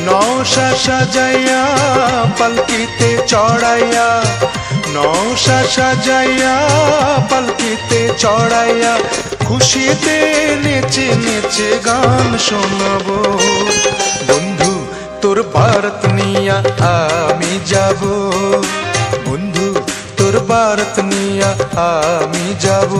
নৌশা সাজাইয়া পালকিতে চড়াইয়া, নৌশা সাজাইয়া পালকিতে চড়াইয়া, খুশিতে নেচে নেচে গান শোনাবো। বন্ধু তোর বারাত নিয়া আমি যাব, বন্ধু তোর বারাত নিয়া আমি যাব।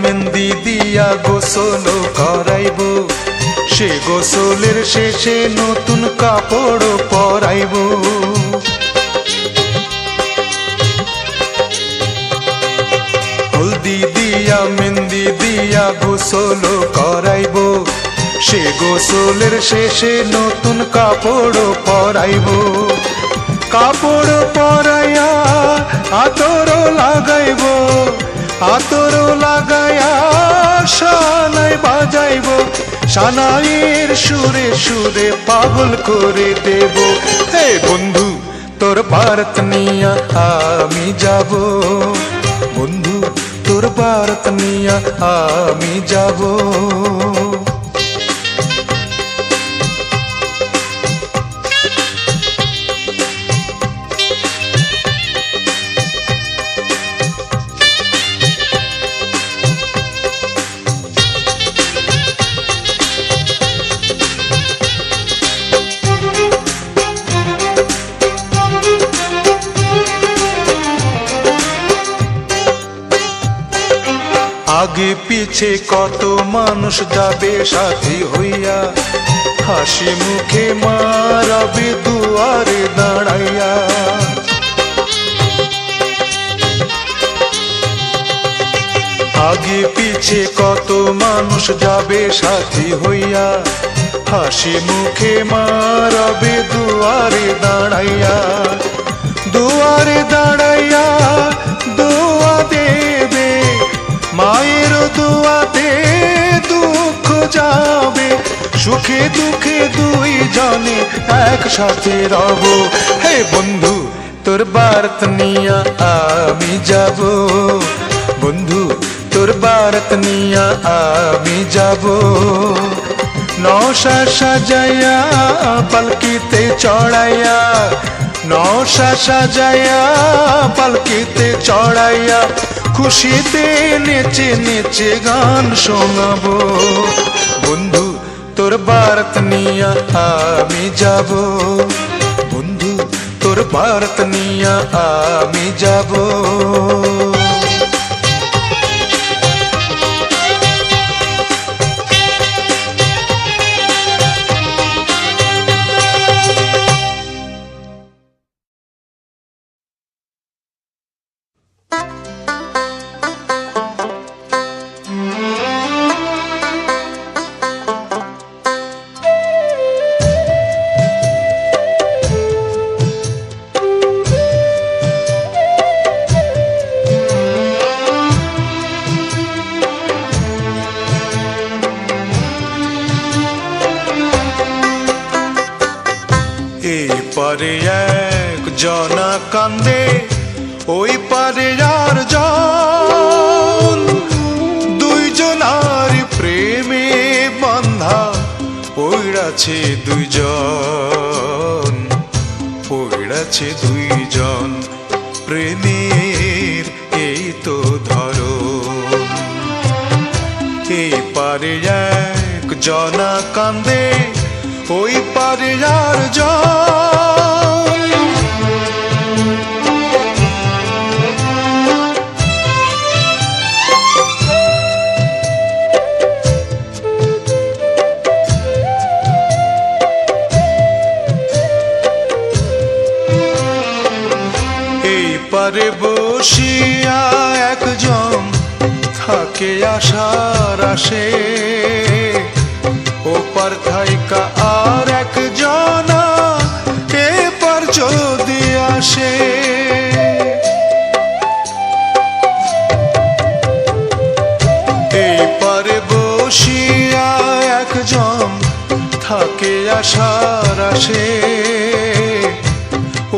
মেহেন্দি দিয়া গোসল করাইব, সে গোসলের শেষে নতুন কাপড় পরাইব। হলদি দিয়া মেহেন্দি দিয়া গোসল করাইব, সে গোসলের শেষে নতুন কাপড় পরাইব। কাপড় পরাইয়া আতর লাগাইব, আতর লাগাইয়া শানাই বাজাইব, শানাইয়ের সুরে সুরে পাগল করে দেব। হে বন্ধু তোর বারাত নিয়া আমি যাব, বন্ধু তোর বারাত নিয়া আমি যাব। আগে পিছে কত মানুষ যাবে সাথী হইয়া, হাসি মুখে মা রবে দুয়ারে দাঁড়াইয়া। আগে পিছে কত মানুষ যাবে সাথী হইয়া, হাসি মুখে মা রবে দুয়ারে দাঁড়াইয়া। দুয়ারে দাঁড়াইয়া দোয়া দেবে, মায়ের দোয়াতে দুঃখ যাবে, সুখে দুঃখে দুই জনে একসাথে রব। হে বন্ধু তোর বারাত নিয়া আমি যাব, বন্ধু তোর বারাত নিয়া আমি যাব। নৌশা সাজাইয়া পালকিতে চড়াইয়া, নৌশা সাজাইয়া পালকিতে চড়াইয়া, খুশিতে নেচে নেচে গান শোনাবো। বন্ধু তোর বারাত নিয়া আমি যাব, বন্ধু তোর বারাত নিয়া আমি যাব। পারে এক জনা কান্দে, ওই পারে আর জন, দুইজনার প্রেমে বান্ধা পড়াছে দুইজন, পড়াছে দুইজন। প্রেমের এই তো ধরন, এই পারে এক জনা কান্দে, ওই পারে আর জন। এই পারে বসিয়া একজন থাকে আশার আসে, ওপার থাইকা আর একজন আসে। এই পারে বসিয়া একজন থাকে আশার আসে,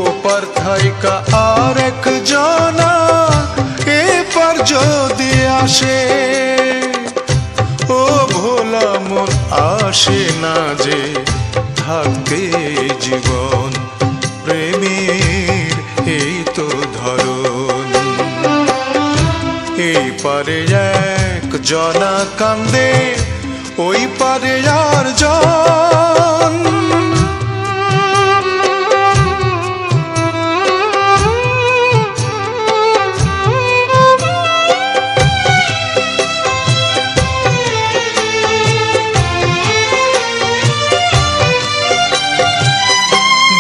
ওপার থাইকা আর একজনা এপার যদি আসে। ও ভোলা মন আসে না যে থাকতে জীবন, প্রেমের এই তো ধরন। এই পারে এক জনা কান্দে, ওই পারে আর জন।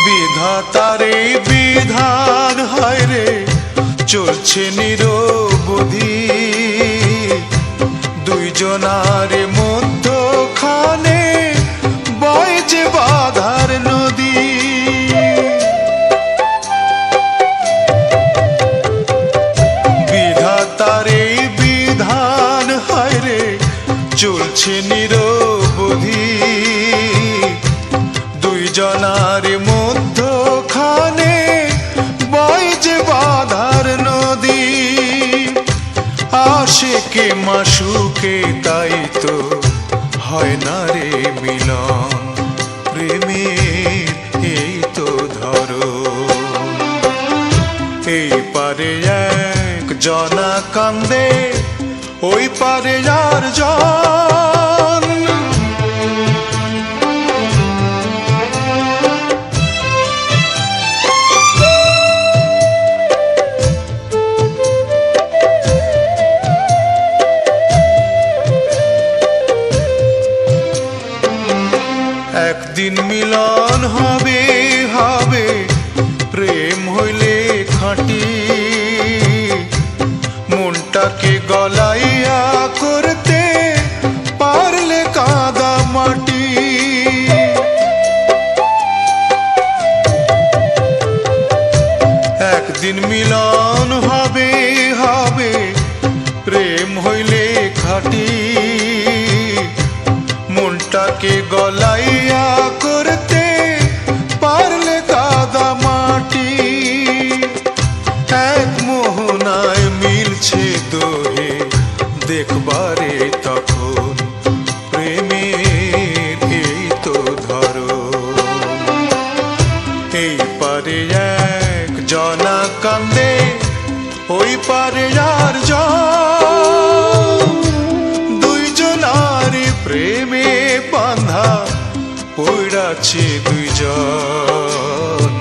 বিধাতার এই বিধান হয় রে, চলছে নিরবধি দুইজনার মধ্যখানে বয় যে বাধার নদী। বিধাতার এই বিধান হয় রে, চলছে নিরবধি দুইজনার মধ্যখানে বয় যে বাধার নদী। আশিকে মাশুকে তাই তো হয় না রে মিলন, প্রেমের এই তো ধরন। এই পারে এক জনা কান্দে, ওই পারে আর জন। একদিন মিলন হবে হবে, প্রেম হইলে খাঁটি, মনটাকে গলাইয়া করতে পারলে কাদা মাটি। একদিন মিলন হবে হবে, প্রেম হইলে খাঁটি, মনটাকে গলাইয়া করতে পারলে কাদা মাটি। এক মোহনায় মিলছে দোহে দেখবারে তখন, প্রেমের এই তো ধরন। এই পারে এক জনা কান্দে, ওই পারে আর জন। দুইজনার প্রেমে বাঁধা পড়াছে দুইজন,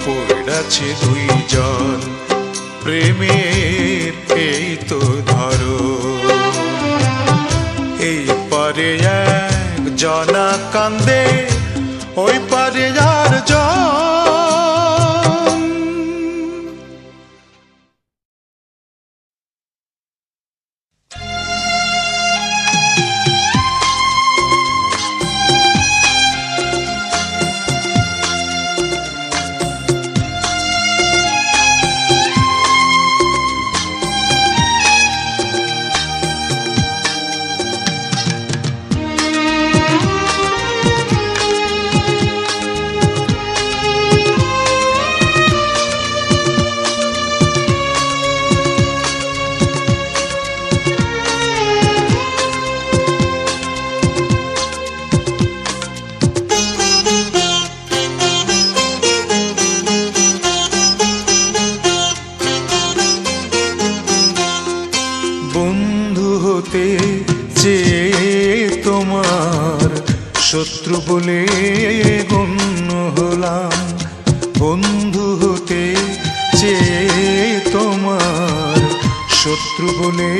পড়াছে দুইজন, প্রেমের এই তো ধরন। এই পারে এক জনা কান্দে, ওই পারে আর জন। শত্রু বলে গণ্য হলাম, বন্ধু হতে চেয়ে তোমার শত্রু বলে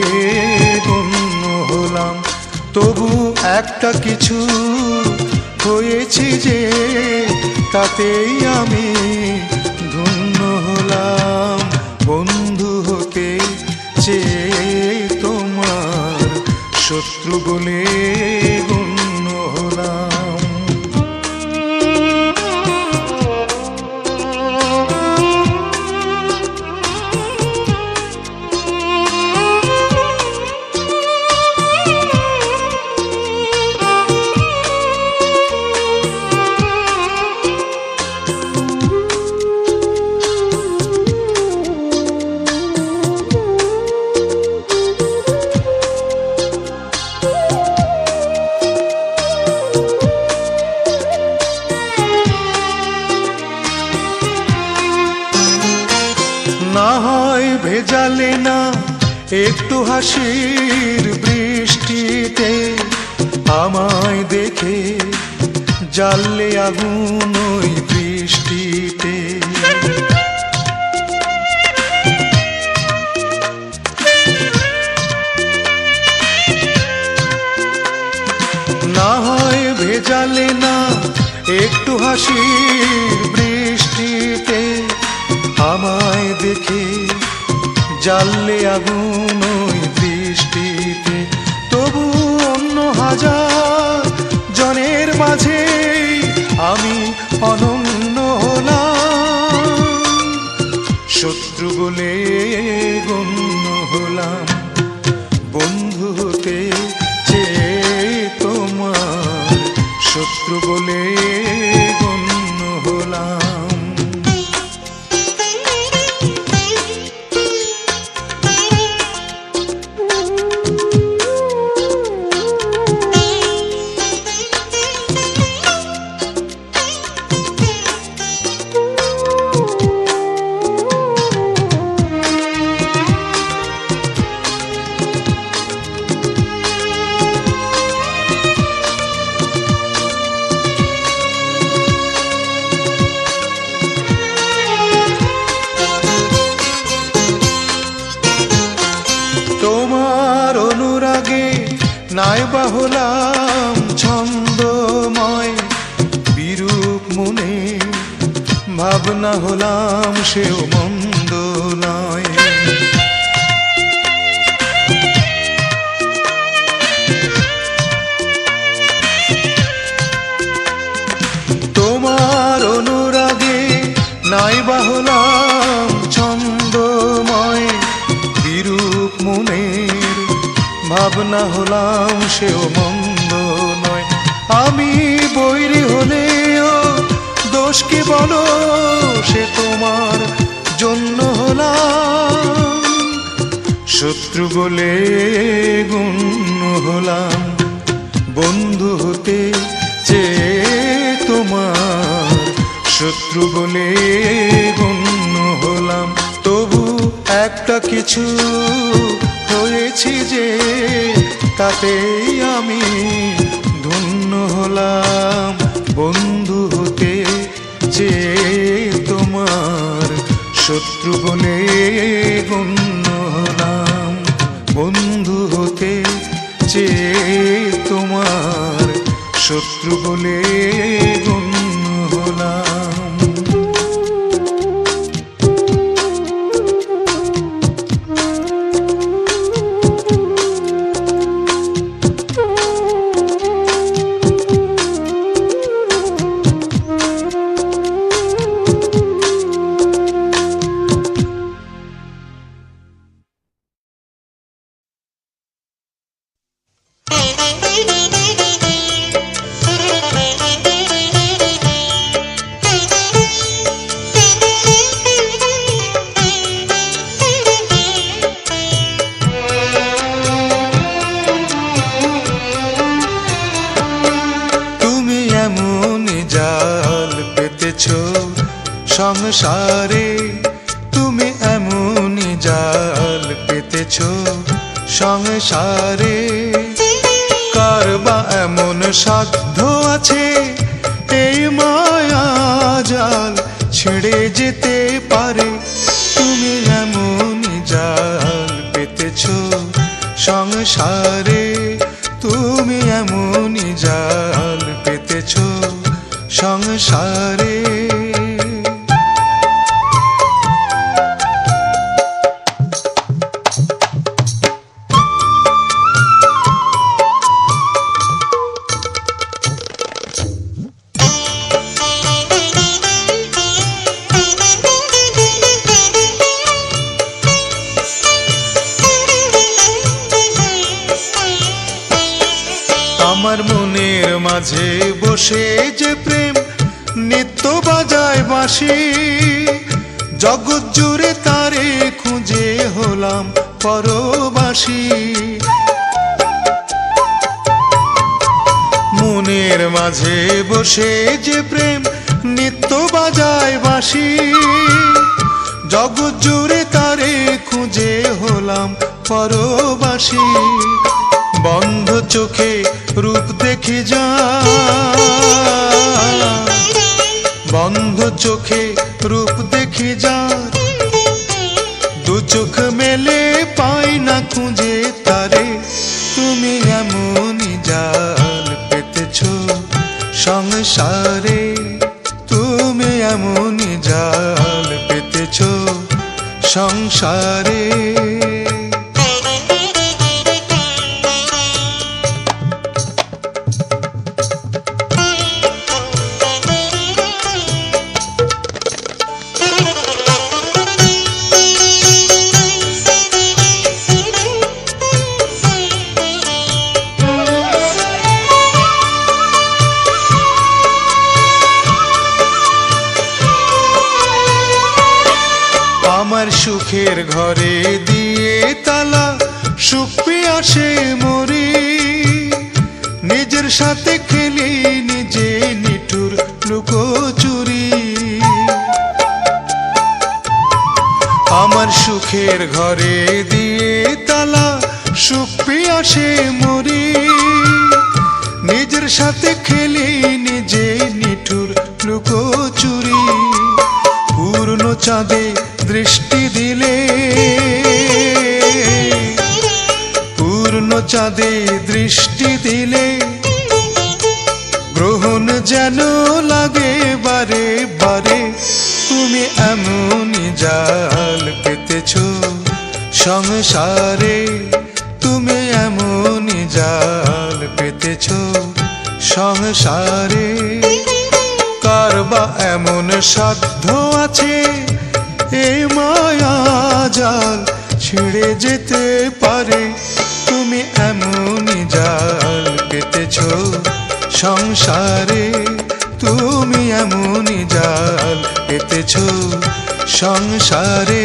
গণ্য হলাম। তবু একটা কিছু হয়েছি যে তাতেই আমি ধন্য হলাম। বন্ধু হতে চেয়ে তোমার শত্রু বলে গণ্য হলাম। না হয় ভেজালে না একটু হাসির বৃষ্টিতে, আমায় দেখে জ্বাললে আগুন ওই বৃষ্টিতে। না হয় ভেজালে না একটু হাসির বৃষ্টিতে, আমায় দেখে জ্বাললে আগুন ওই বৃষ্টিতে। তবু অন্য হাজার জনের মাঝে আমি অনন্য হলাম, শত্রু বলে গণ্য হলাম। বন্ধু হতে চেয়ে তোমার শত্রু বলে গণ্য হলাম। তোমার অনুরাগে নাইবা হলাম ছন্দময়, বিরূপ মনে ভাবনা হলাম সেও মন্দ নয়। তোমার অনুরাগে নাইবা হলাম ছন্দময়, বিরূপ মনের ভাবনা হলাম সেও মন্দ নয়। আমি বৈরী হলেও দোষ কি বলো, সে তোমার জন্য হলাম, শত্রু বলে গণ্য হলাম। বন্ধু হতে চেয়ে তোমার শত্রু বলে গণ্য হলাম। তবু একটা কিছু হয়েছি যে তাতেই আমি ধন্য হলাম। বন্ধু হতে চেয়ে তোমার শত্রু বলে গণ্য হলাম। বন্ধু হতে চেয়ে তোমার শত্রু বলে গণ্য হলাম। সংসারে তুমি এমনই জাল পেতেছ সংসারে, কার বা এমন সাধ্য আছে এই মায়া জাল ছেড়ে যেতে পারে। তুমি এমনই জাল পেতেছ সংসারে, তুমি এমনই জাল পেতেছ সংসারে। আমার মনের মাঝে বসে যে প্রেম নিত্য বাজায় বাঁশি, জগৎ জুড়ে তারে খুঁজে হলাম পরবাসী। মনের মাঝে বসে যে প্রেম নিত্য বাজায় বাঁশি, জগৎ জুড়ে পরবাসী। বন্ধ চোখে রূপ দেখে যা, বন্ধ চোখে রূপ দেখে যা, দু চোখ মেলে পাই না খুঁজে তারে। তুমি এমনই জাল পেতেছ সংসারে, তুমি এমনই জাল পেতেছ সংসারে। আমার সুখের ঘরে দিয়ে তালা, সুখ পিয়াসে মরি, নিজের সাথে খেলি নিজে নিঠুর লুকোচুরি। আমার সুখের ঘরে দিয়ে তালা, সুখ পিয়াসে মরি, নিজের সাথে খেলি নিজে নিঠুর লুকোচুরি। পূর্ণ চাঁদে দৃষ্টি দিলে, পূর্ণ চাঁদে দৃষ্টি দিলে, গ্রহণ যেন লাগে বারে বারে। তুমি এমনই জাল পেতেছ সংসারে, তুমি এমনই জাল পেতেছ সংসারে। কার বা এমন সাধ্য আছে এই মায়া জাল ছেড়ে যেতে পারে। তুমি এমনই জাল পেতেছ সংসারে, তুমি এমনই জাল পেতেছ সংসারে।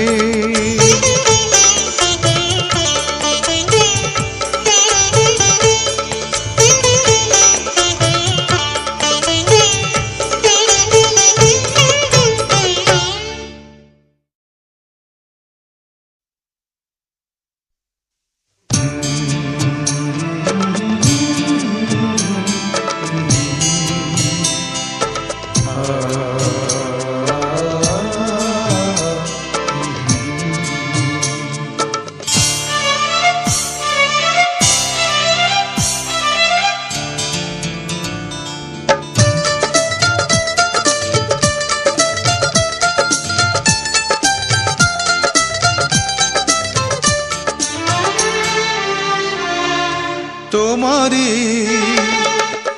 তোমারি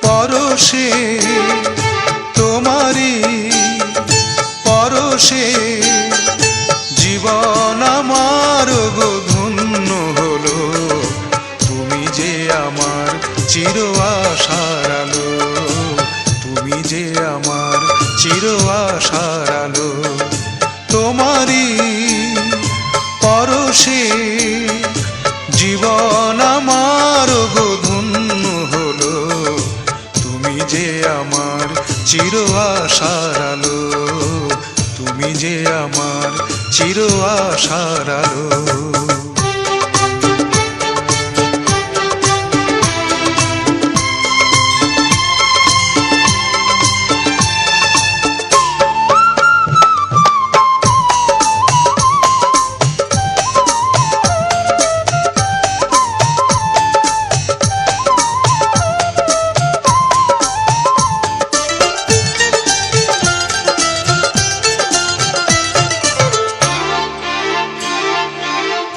পরশে, তোমারি পরশে জীবন আমার গো ধন্য হলো। তুমি যে আমার চির আশার আলো, তুমি যে আমার চির আশার আলো। তোমারি পরশে জীবন আমার গো ধন্য হলো। তুমি যে আমার চির আশার আলো, তুমি যে আমার চির আশার আলো।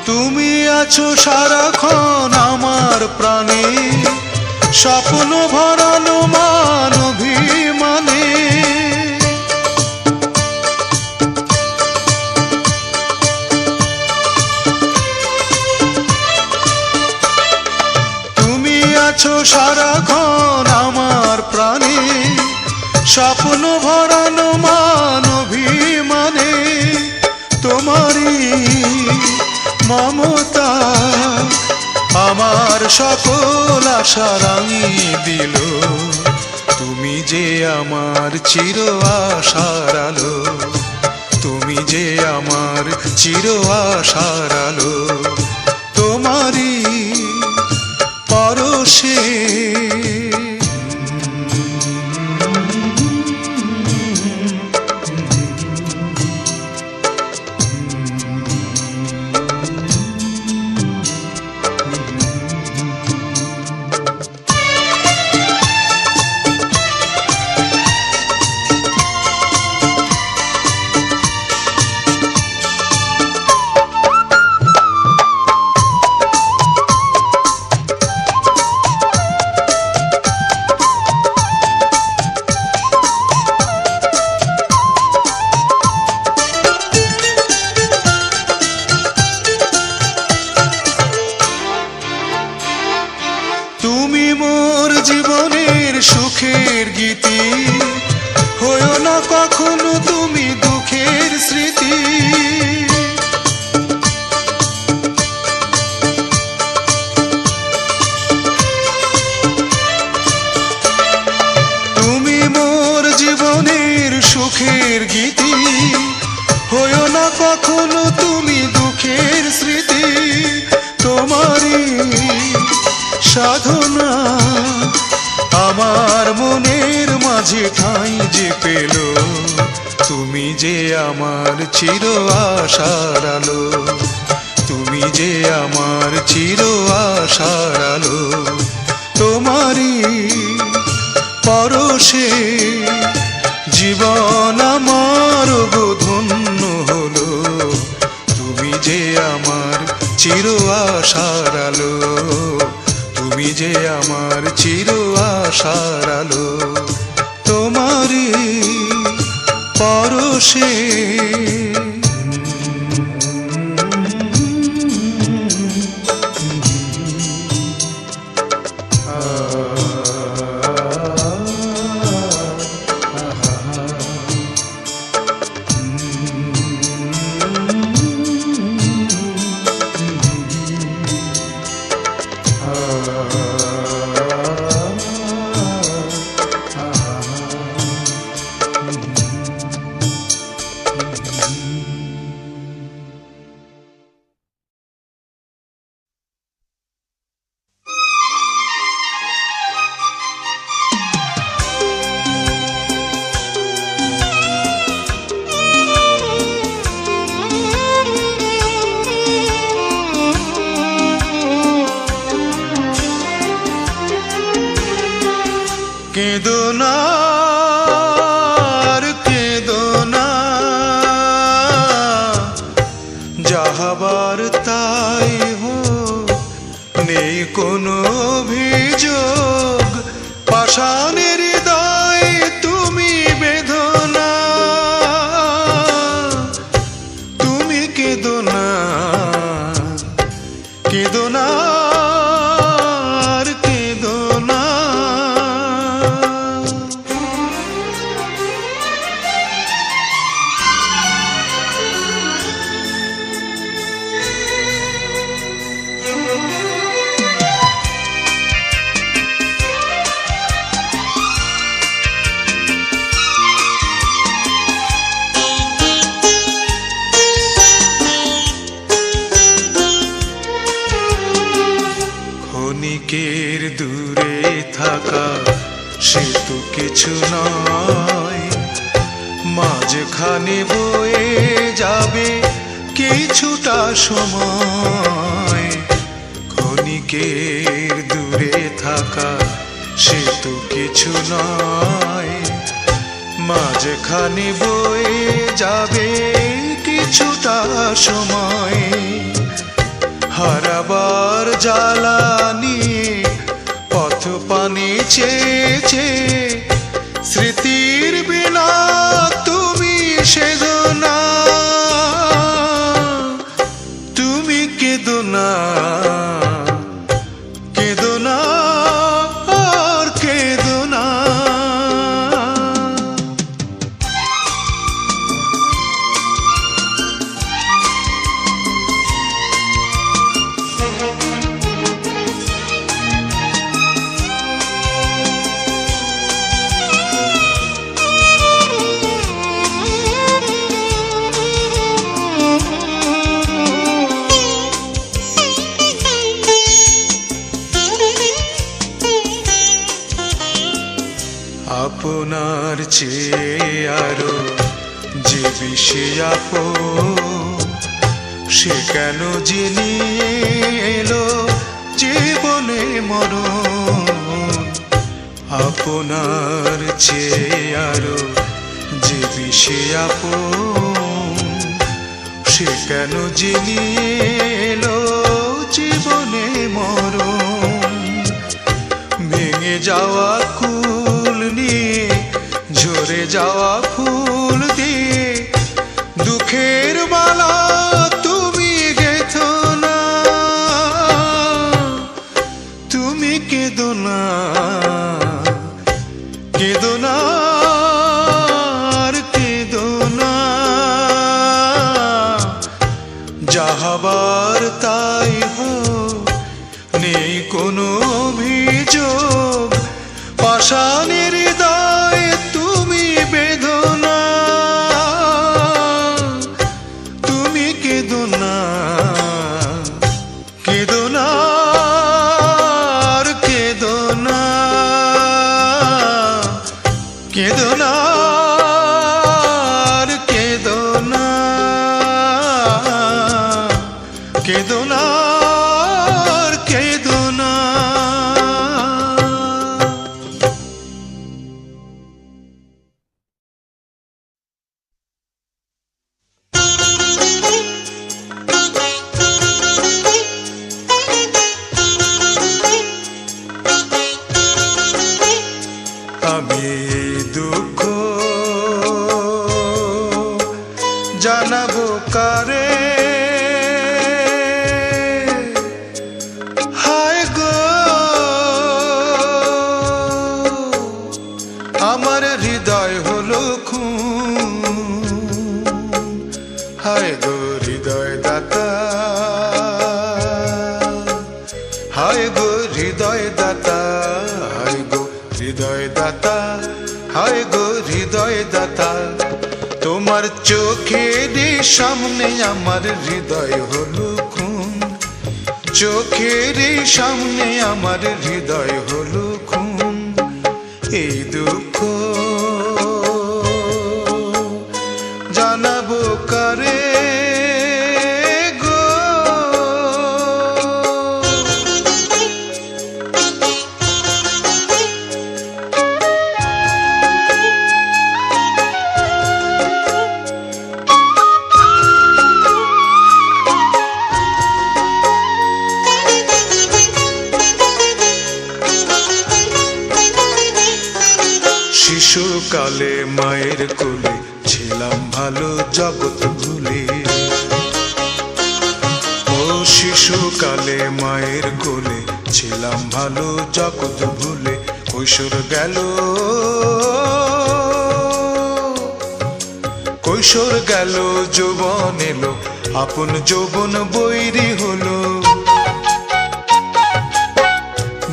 তুমি আছো সারাক্ষণ আমার প্রাণে, স্বপ্ন ভরানো মান অভিমানে। তুমি আছো সারাক্ষণ আমার প্রাণে, স্বপ্ন ভরানো মান অভিমানে। তোমারই মমতা আমার সকল আশা রাঙিয়ে দিল। তুমি যে আমার চির আশার আলো, তুমি যে আমার চির আশার আলো। তোমার তুমি মোর জীবনের সুখের গীতি, হয়ো না কখনো তুমি দুঃখের স্মৃতি। তুমি মোর জীবনের সুখের গীতি, হয়ো না কখনো তুমি দুঃখের স্মৃতি। তোমারই সাধনা আমার মনের মাঝে ঠাঁই যে পেল, তুমি যে আমার চির আশার আলো, তুমি যে আমার চির আশার আলো। তোমারই পরশে জীবন আমার গো ধন্য হলো, তুমি যে আমার চির আশার আলো, তুমি যে আমার চির আশার আলো। তোমারই পরশে কেঁদো না আর কেঁদো না, যাহাবার তাই হোক, নেই কোনো অভিযোগ। পাষাণের হৃদয় তুমি বেদনা, তুমি কেঁদো না, কেঁদো না আর কেঁদো না। ক্ষণিকের দূরে থাকা সে তো কিছু নয়, মাঝখানে বয়ে যাবে কিছুটা সময়। ক্ষণিকের দূরে থাকা সে তো কিছু নয়, মাঝখানে বয়ে যাবে কিছুটা সময়। হারাবার জ্বালা নিয়ে পথ পানে চেয়েছে, স্মৃতির বিনা তুমি সেজো না, তুমি কেঁদো না, কেঁদো না আর কেঁদো না। আপনার চেয়ে আরো যে বেশি আপন, সে কেন জেনে এলো জীবনে মরণ। আপনার চেয়ে আরো যে বেশি আপন, সে কেন জেনে এলো জীবনে মরণ। ভেঙে যাওয়া কুল নিয়ে ঝরে যাওয়া ফুল দিয়ে দুঃখের মালা তুমি গেঁথো না, তুমি কেঁদো না, কেঁদো না, আর কেঁদো না। যাহাবার তাই হোক, নেই কোনো অভিযোগ, পাষাণের হৃদয় তুমি বেঁধো না, তুমি কেঁদো না, কেঁদো না, আর কেঁদো না, কেঁদো না, আর কেঁদো না, কেঁদো না, আর কেঁদো না। আমি দুঃখ জানাবো কারে, হায় গো আমার হৃদয় হলো খুন, হায় গো হৃদয় দাতা, হায় গো হৃদয় দাতা, হায় গো হৃদয় দাতা, হায় গো হৃদয় দাতা। তোমার চোখের সামনে আমার হৃদয় হলো খুন, চোখের সামনে আমার হৃদয় হলো খুন। এই দুঃখ জানাবো কারে গো। শিশুকালে মায়ের কোলে ছিলাম ভালো জগৎ ভুলে, ও শিশুকালে মায়ের কোলে ছিলাম ভালো জগৎ ভুলে। কৈশোর গেল, কৈশোর গেল, যৌবন এলো, আপন যৌবন বৈরী হলো।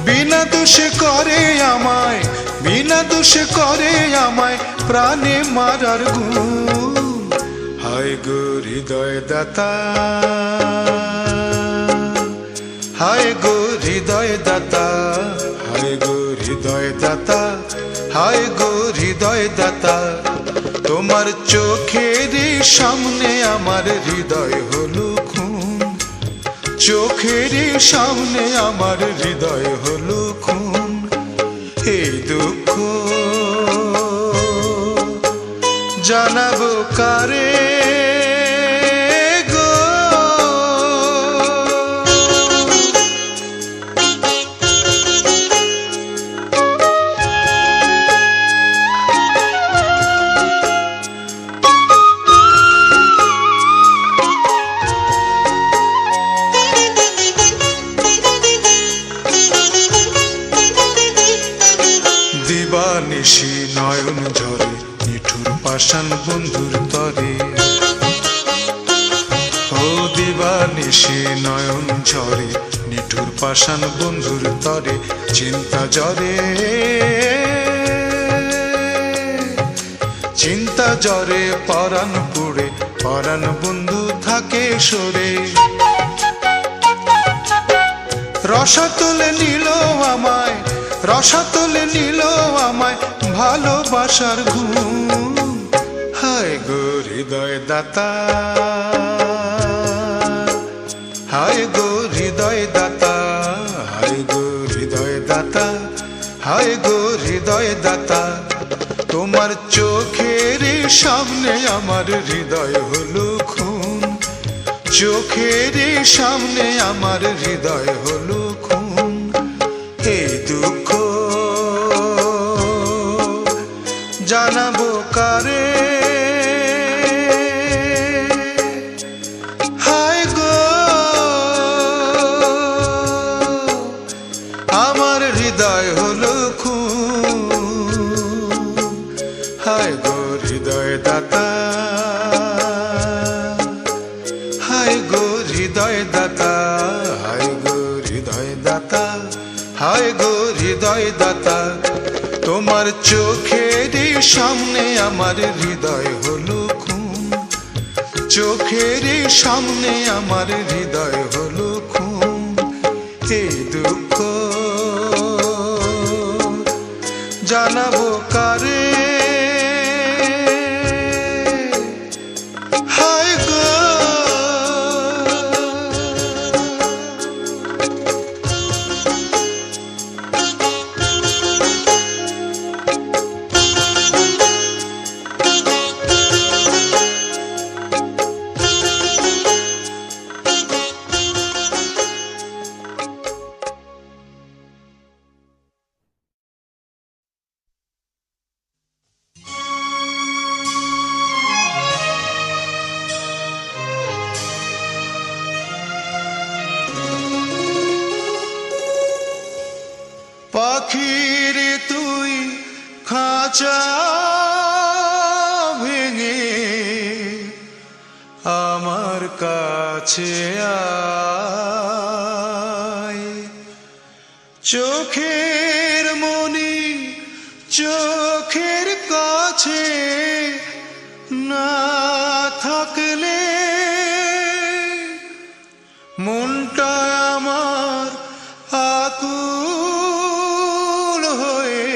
বিনা দোষে করে আমায়, বিনা দোষে করে আমায় প্রাণে মারার গুণ। হায় গো হৃদয় দাতা, হায় গো হৃদয় দাতা, হায় গো হৃদয় দাতা, হায় গো হৃদয় দাতা। তোমার চোখের সামনে আমার হৃদয় হলো খুন, চোখের সামনে আমার হৃদয় হলো খুন। এই দুঃখ জানাবো কারে গো। দিবানিশি নয়ন ঝরে, নিঠুর পাষাণ বন্ধুর তরে, ও দিবানিশি নয়ন ঝরে, নিঠুর পাষাণ বন্ধুর তরে। চিন্তা জ্বরে, চিন্তা জ্বরে পরাণ পুড়ে, পরাণ বন্ধু থাকে সরে। রসা তুলে নিল আমায়, রসা তুলে নিল আমায়, ভালোবাসার ঘুম। হায় গো হৃদয় দাতা, হায় গো হৃদয় দাতা, হায় গো হৃদয় দাতা, হায় গো হৃদয় দাতা। তোমার চোখের সামনে আমার হৃদয় হলো খুন, চোখের সামনে আমার হৃদয় হলো খুন। এই দুঃখ জানাবো কারে, হায় গো আমার হৃদয় হলো খুন। হায় গো হৃদয় দাতা, হায় গো হৃদয় দাতা, হায় গো হৃদয় দাতা, হায় গো হৃদয় দাতা। তোমার চোখের সামনে আমার হৃদয় হলো খুন, চোখের সামনে আমার হৃদয় হলো খুন। এই দুঃখ জানাবো কারে, হায় গো। পাখিরে তুই খাঁচা ভেঙে আমার কাছে আয়, চোখের মনি চোখের কাছে না থাকলে মনটা আমার আকুল হয়ে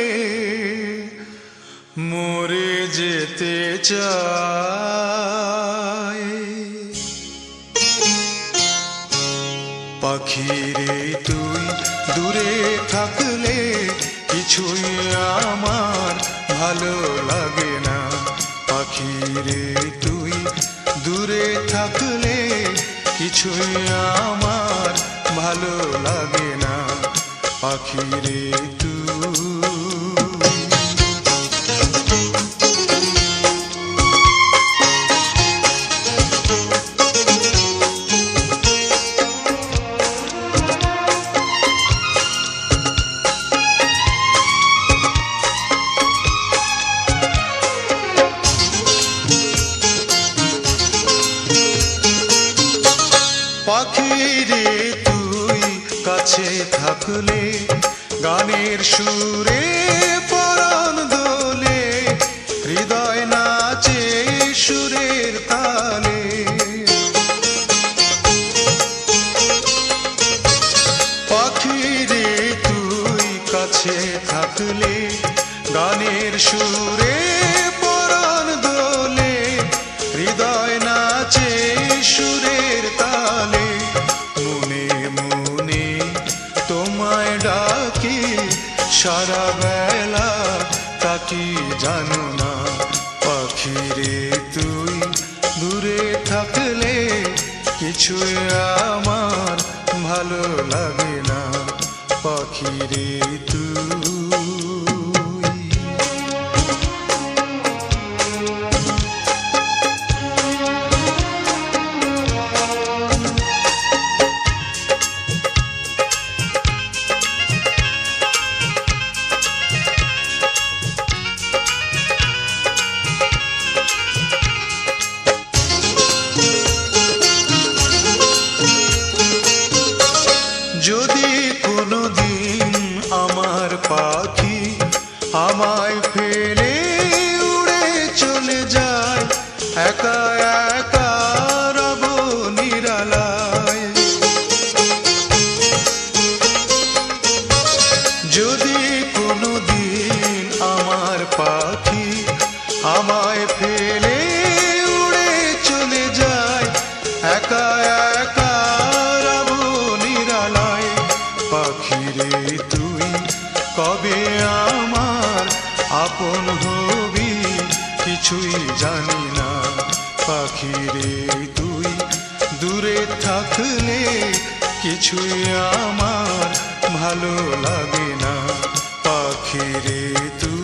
মরে যেতে চায়। পাখিরে তুই দূরে থাকলে কিছুই আমার ভালো লাগে না, পাখিরে তুই দূরে থাকলে কিছুই আমার ভালো লাগে না, পাখিরে তুই। পাখিরে তুই কাছে থাকলে গানের সুরে পরাণ দোলে, হৃদয় নাচে সুরের তালে। পাখিরে তুই কাছে থাকলে গানের সুরে পরাণ দোলে, হৃদয় নাচে সুরের তালে। মনে মনে তোমায় ডাকি সারা বেলা, তাকি জানো না পাখিরে তুই দূরে থাকলে কিছুই আমার ভালো লাগে না, পাখিরে তুই। যদি কোনোদিন আমার পাখি আমায় ফেলে উড়ে চলে যায়, একা একা রব নিরালায়। যদি কোনোদিন আমার পাখিরে তুই দূরে থাকলে কিছুই আমার ভালো লাগে না, পাখিরে তুই।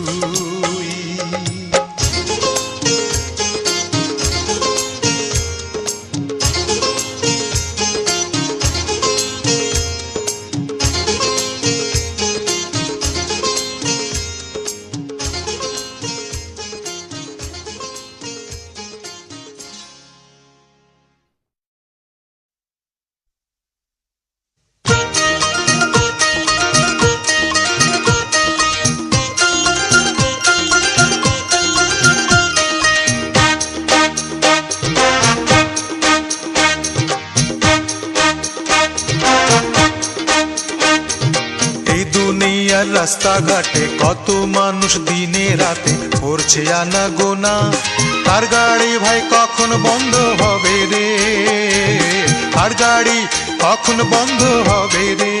রাস্তাঘাটে কত মানুষ দিনে রাতে করছে আনা গোনা, কার গাড়ি ভাই কখন বন্ধ হবে রে, কার গাড়ি কখন বন্ধ হবে রে,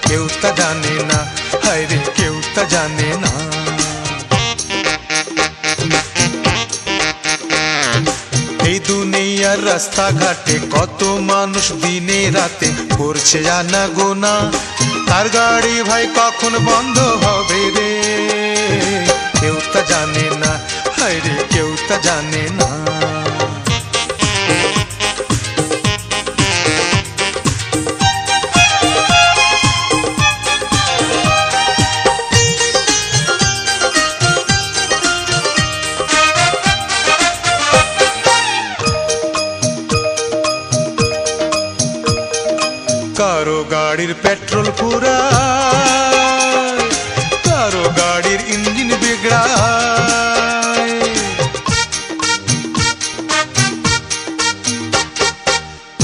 কেউ তা জানে না, হায় রে কেউ তা জানে না। এই দুনিয়ার রাস্তাঘাটে কত মানুষ দিনে রাতে করছে আনা গোনা, কার গাড়ি ভাই কখন বন্ধ হবে রে, কেউ তা জানে না, হায় রে কেউ তা জানে না। কারো গাড়ির পেট্রোল ফুরায়, কারো গাড়ির ইঞ্জিন বিগড়ায়,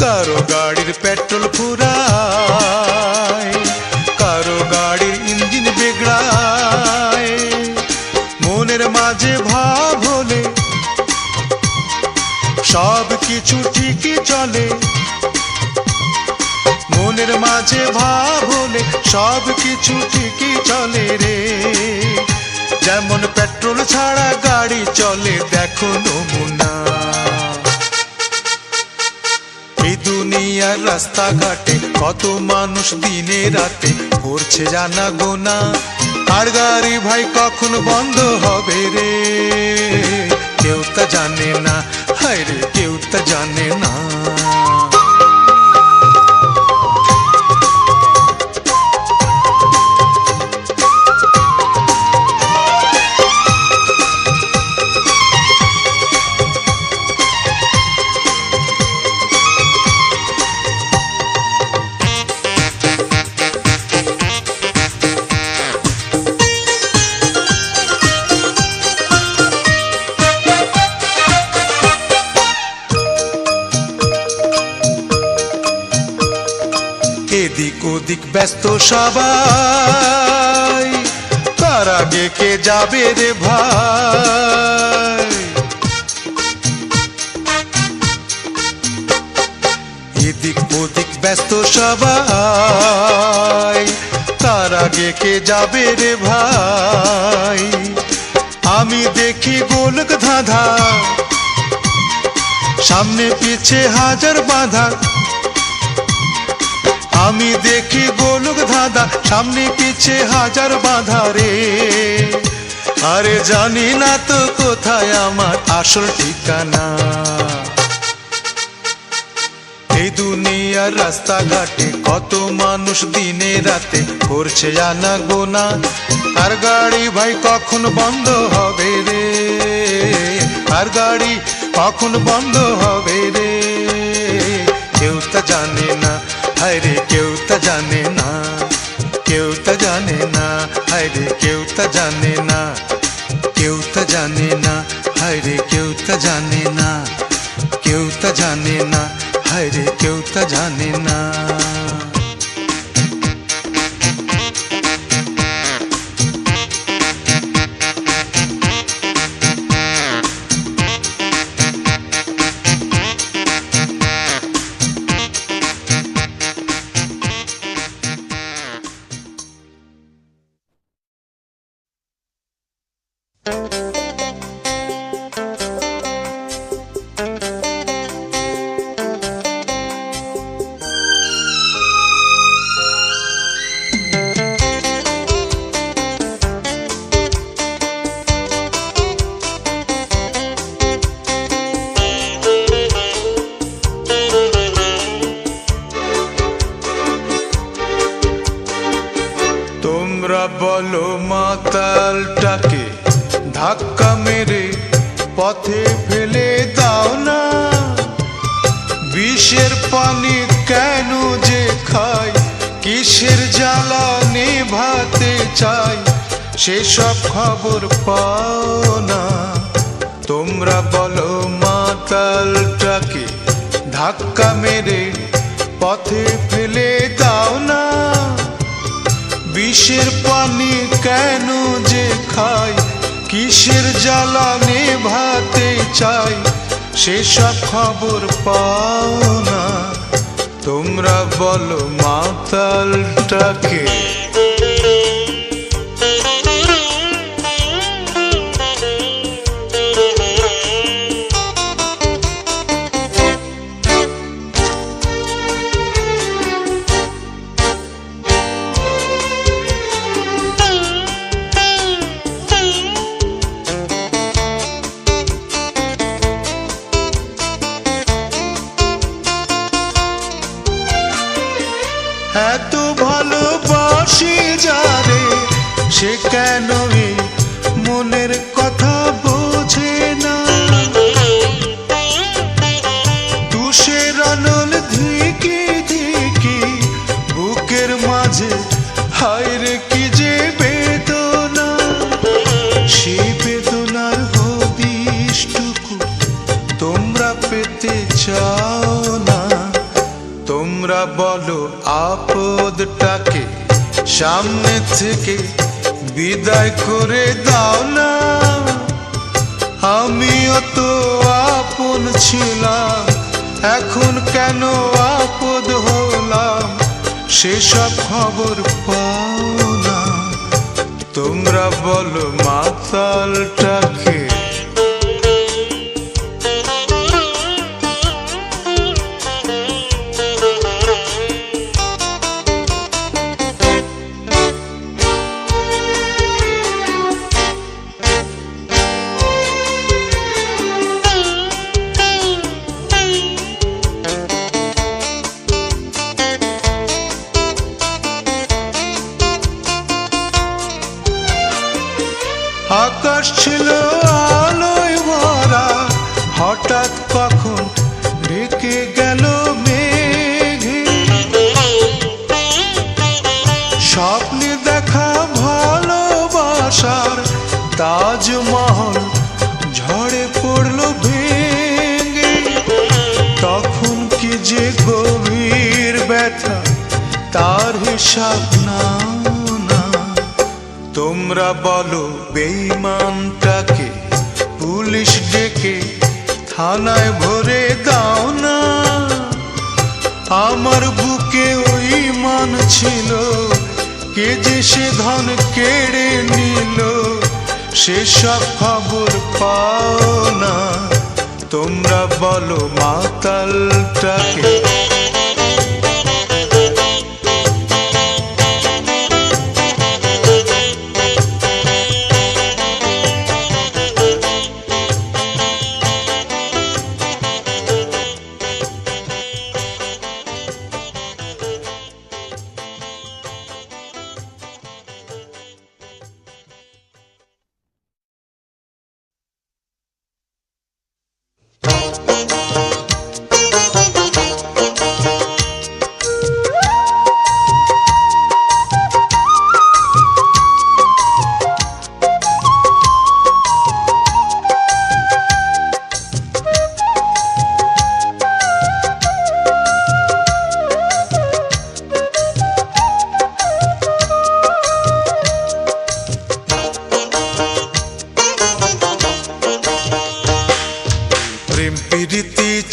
কারো গাড়ির পেট্রোল ফুরায়, কারো গাড়ির ইঞ্জিন বিগড়ায়। মনের মাঝে ভাব হলে সব কিছু ঠিকই চলে, মনের মাঝে ভাব হলে সব কিছু ঠিকই চলে রে, যেমন পেট্রোল ছাড়া গাড়ি চলে দেখো নমুনা। এই দুনিয়ার রাস্তাঘাটে কত মানুষ দিনে রাতে করছে জানা গোনা, আর গাড়ি ভাই কখন বন্ধ হবে রে, কেউ তা জানে না, হায় রে কেউ তা জানে না। এদিক ওদিক ব্যস্ত সবাই, তার আগে কে যাবে রে ভাই, এদিক ওদিক ব্যস্ত সবাই, তার আগে কে যাবে রে ভাই। আমি দেখি গোলক ধাঁধা, সামনে পিছে হাজার বাঁধা, আমি দেখি গোলক ধাঁধা, সামনে পিছে হাজার বাঁধা রে, আরে জানি না তো কোথায় আমার আসল ঠিকানা। এই দুনিয়ার রাস্তাঘাটে কত মানুষ দিনে রাতে করছে আনা গোনা, কার গাড়ি ভাই কখন বন্ধ হবে রে, কার গাড়ি কখন বন্ধ হবে রে, কেউ তা জানে না, হায় রে কেউ তা জানে না, কেউ তা জানে না, হায় রে কেউ তা জানে না, কেউ তা জানে না, হায় রে কেউ তা জানে না, কেউ তা জানে না, হায় রে কেউ তা জানে না। বলো মাতালটাকে ধাক্কা মেরে পথে ফেলে দাও না। বিষের পানি কেন যে খাই, কিসের জ্বালা নেভাতে চাই, সেসব খবর পাও না। তোমরা বলো মাতালটাকে ধাক্কা মেরে পথে ফেলে দাও না। বিষের পানি কেন যে খাই, কিসের জ্বালা নেভাতে চাই, সেসব খবর পাও না। তোমরা বলো মাতালটাকে। এত ভালোবাসি যারে, সে কেন এই মনের কথা বোঝে না। তুষের আনল ধিকি ধিকি বুকের মাঝে, হায় রে কি যে বেদনা। সেই বেদনার হদিশটুকু তোমরা পেতে চাও না। তোমরা বলো আপদটাকে সামনে থেকে বিদায় করে দাও না। আমিও তো আপন ছিলাম, এখন কেন আপদ হলাম, সেসব খবর পাও না। তোমরা বলো মাতালটাকে। আকাশ ছিল আলোয় ভরা, হঠাৎ কখন ঢেকে গেল মেঘে। স্বপ্নে দেখা ভালোবাসার তাজমহল ঝড়ে পড়ল ভেঙে। তখন কি যে গভীর ব্যথা, তার হিসাব নাও না। তোমরা বলো বেঈমানটাকে পুলিশ ডেকে থানায় ভরে দাও না। আমার বুকে ওই মান ছিল, কে যে সে ধন কেড়ে নিল, সেসব খবর পাও না। তোমরা বলো মাতালটাকে।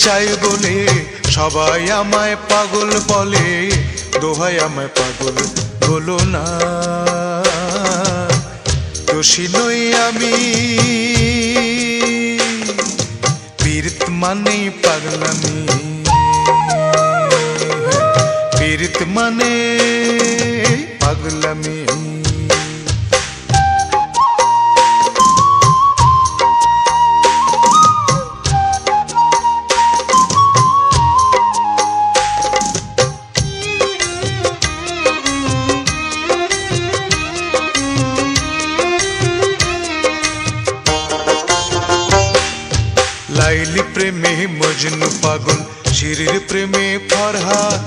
চাই বলে সবাই আমায় পাগল বলে, দোহাই আমায় পাগল বলো না। দোষী নই আমি, পীড়িত মানে পাগলামি, পীড়িত মানে পাগলামি। প্রেমে মজনু পাগল, শিরির প্রেমে ফরহাদ,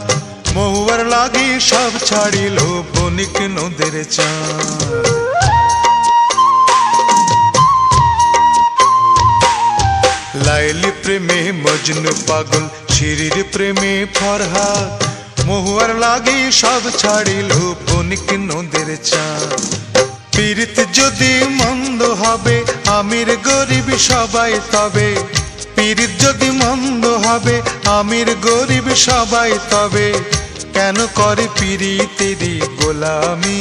মহুয়ার লাগি সব ছাড়িল বণিক নদের চাঁদ। লাইলি প্রেমে মজনু পাগল, শিরির প্রেমে ফরহাদ, মহুয়ার লাগি সব ছাড়িল বণিক নদের চাঁদ। পীড়িত যদি মন্দ হবে আমির গরিব সবাই তবে, পীড়িত যদি মন্দ হবে আমির গরিব সবাই তবে, কেন করে পীড়িতেরই গোলামি,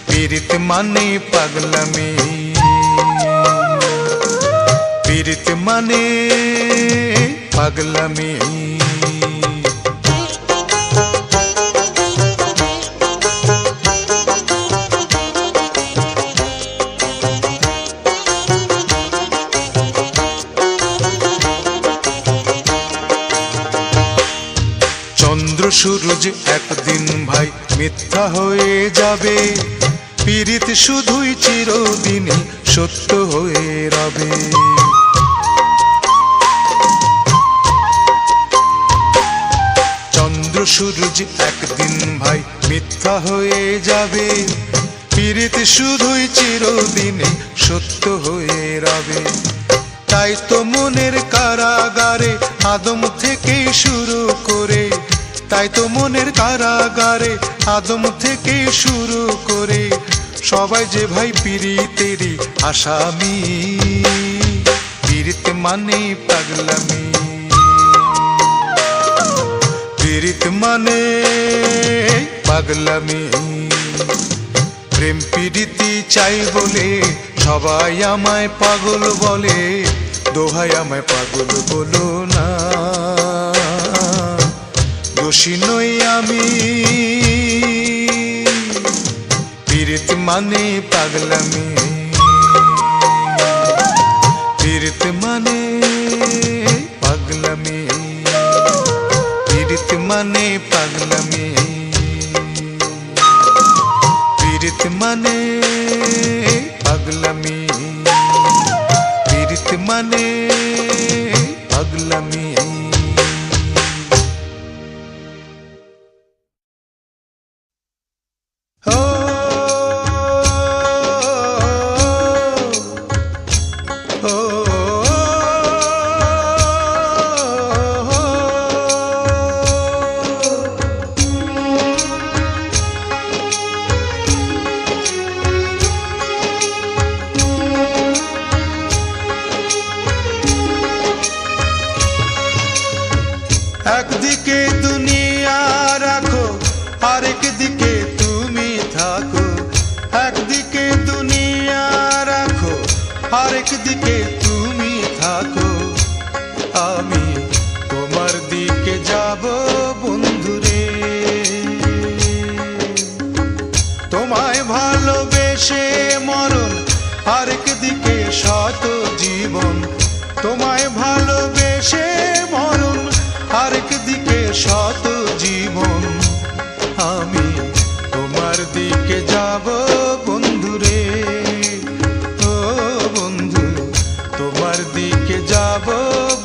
পীড়িত মানে পাগলামি, পীড়িত মানে পাগলামি। চন্দ্র সূরজ একদিন ভাই মিথ্যা হয়ে যাবে, পীড়িত শুধুই চিরদিনই সত্য হয়ে রবে। চন্দ্র সূরজ একদিন ভাই মিথ্যা হয়ে যাবে, পীড়িত শুধুই চিরদিনই সত্য হয়ে রবে। তাই তো মনের কারাগারে আদম থেকে শুরু করে, তাই তো মনের কারাগারে আদম থেকে শুরু করে, সবাই যে ভাই পীড়িতেরই আসামি, পীড়িত মানে পাগলামি, পীড়িত মানে পাগলামি। প্রেম পীড়িতি চাই বলে সবাই আমায় পাগল বলে, দোহাই আমায় পাগল বলো না, দোষী নই আমি, পীড়িত মানে পাগলামি, পীড়িত মানে পাগলামি, পীড়িত মানে পাগলামি, পীড়িত মানে পাগলামি, পীড়িত মানে পাগলামি। একদিকে দুনিয়া রাখো আরেক দিকে তুমি থাকো, একদিকে দুনিয়া রাখো আরেক দিকে তুমি থাকো, আমি তোমার দিকে যাব বন্ধুরে, তোমায় ভালোবেসে মরণ আরেক দিকে শত জীবন, তোমায় ভালোবেসে মরণ আরেক দিকে শত জীবন, আমি তোমার দিকে যাব বন্ধুরে, ও বন্ধু তোমার দিকে যাব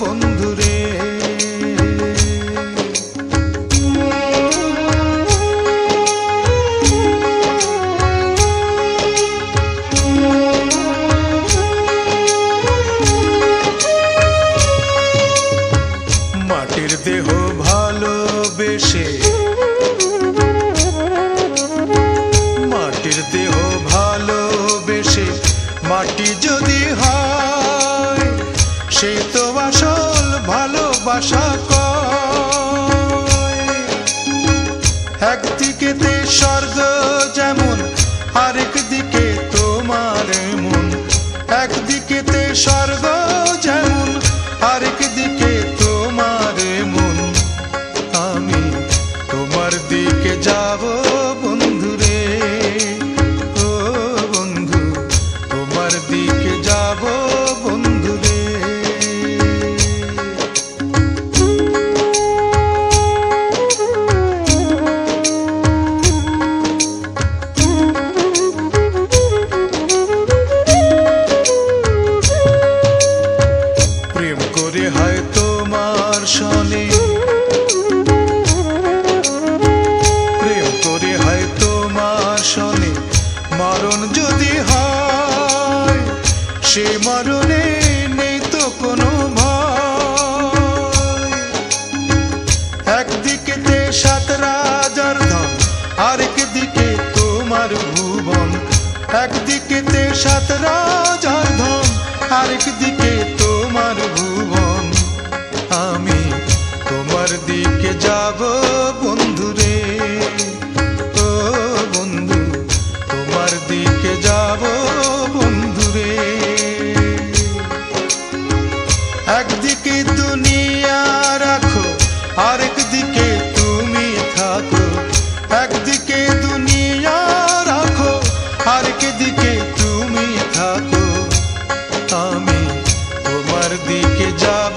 বন্ধুরে। মাটির দেহ ভালোবেসে, মাটির দেহ ভালোবেসে মাটি যদি হয়, সেই তো আসল ভালোবাসা কয়। একদিকেতে স্বর্গ যেমন আরেক দিকে তোমার মন, একদিকেতে স্বর্গ যেমন আরেক দিকে তোমার মন, আমি তোমার দিকে যাব বন্ধুরে, ও বন্ধু তোমার দিকে যাব বন্ধুরে। করে হয় তোমার সনে, প্রেম করে হয় তোমার সনে মরণ যদি হয়, সে মরণে নেই তো কোনো ভয়। একদিকেতে সাত রাজার ধন, আরেক দিকে তোমার ভুবন। একদিকেতে সাত রাজার ধন, আরেক দিকে তোমার ভুবন। আমি তোমার দিকে যাব বন্ধুরে, ও বন্ধু তোমার দিকে যাব বন্ধুরে। একদিকে দুনিয়া রাখো, আরেক দিকে তুমি থাকো। একদিকে দুনিয়া রাখো, আরেক দিকে তুমি থাকো। আমি তোমার দিকে যাব